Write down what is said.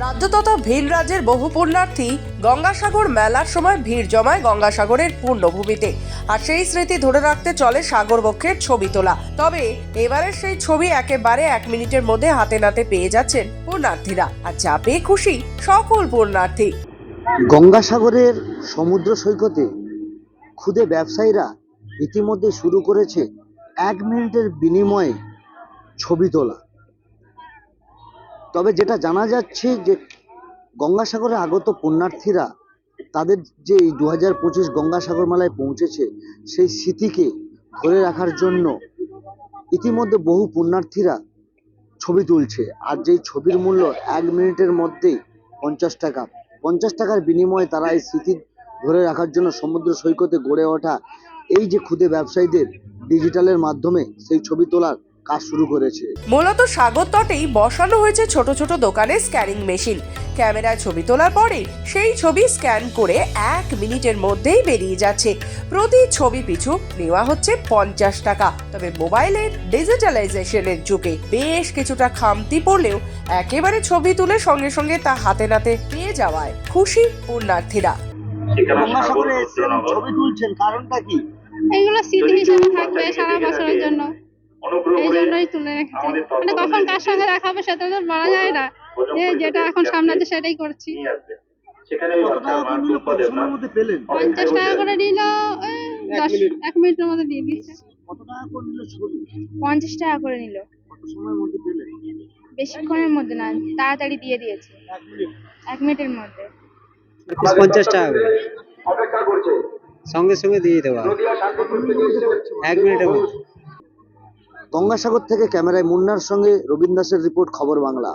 রাজ্য তথা ভিন রাজ্যের বহু পুণ্যার্থী গঙ্গাসাগর মেলার সময় ভিড় জমায় গঙ্গাসাগরের পূর্ণভূমিতে। আর সেই স্মৃতি ধরে রাখতে চলে সাগর বক্ষের ছবি তোলা। তবে এবারের সেই ছবি একেবারে 1 মিনিটের মধ্যে হাতে নাতে পেয়ে যাচ্ছেন পুণ্যার্থীরা। আর যা পেয়ে খুশি সকল পুণ্যার্থী। গঙ্গাসাগরের সমুদ্র সৈকতে ক্ষুদে ব্যবসায়ীরা ইতিমধ্যে শুরু করেছে 1 মিনিটের বিনিময়ে ছবি তোলা। তবে যেটা জানা যাচ্ছে যে গঙ্গাসাগরে আগত পুণ্যার্থীরা তাদের যে এই 2025 গঙ্গাসাগর মেলায় পৌঁছেছে সেই স্মৃতিকে ধরে রাখার জন্য ইতিমধ্যে বহু পুণ্যার্থীরা ছবি তুলছে। আর যেই ছবির মূল্য 1 মিনিটের মধ্যেই 50 টাকা। 50 টাকার বিনিময়ে তারা এই স্মৃতি ধরে রাখার জন্য সমুদ্র সৈকতে গড়ে ওঠা এই যে ক্ষুদে ব্যবসায়ীদের ডিজিটালের মাধ্যমে সেই ছবি তোলার কাজ শুরু করেছে। মূলত সাগর তটেই বসানো হয়েছে ছোট ছোট দোকানে স্ক্যানিং মেশিন। ক্যামেরায় ছবি তোলার পরে সেই ছবি স্ক্যান করে 1 মিনিটের মধ্যেই বেরিয়ে যাচ্ছে। প্রতি ছবি পিছু নেওয়া হচ্ছে 50 টাকা। তবে মোবাইলের ডিজিটালাইজেশনের যুগে বেশ কিছুটা খামতি পড়লেও একেবারে ছবি তুলে সঙ্গে সঙ্গে তা হাতে নাতে পেয়ে যাওয়ায় খুশি পুণ্যার্থীরা। গঙ্গাসাগরে ছবি তুলছেন, কারণটা কি? এইগুলো স্মৃতি হিসেবে থাকবে সারা বছরের জন্য, এই জন্যই তুলে রেখেছি। মানে কখন কার সঙ্গে দেখা হবে সেটা তো বলা যায় না, যেটা এখন সামনে আছে সেটাই করছি। 50 টাকা করে নিল, 1 মিনিটের মধ্যে দিয়ে দিচ্ছে। কত টাকা করে নিল ছবি? 50 টাকা করে নিল। কত সময়ের মধ্যে পেলেন? বেশিক্ষণের মধ্যে না, তাড়াতাড়ি দিয়ে দিয়েছে, 1 মিনিটের মধ্যে। 50 টাকা করে সঙ্গে সঙ্গে দিয়ে দেওয়া 1 মিনিটের মধ্যে। গঙ্গাসাগর থেকে ক্যামেরায় মুন্নার সঙ্গে রবীন্দ্র দাসের রিপোর্ট, খবর বাংলা।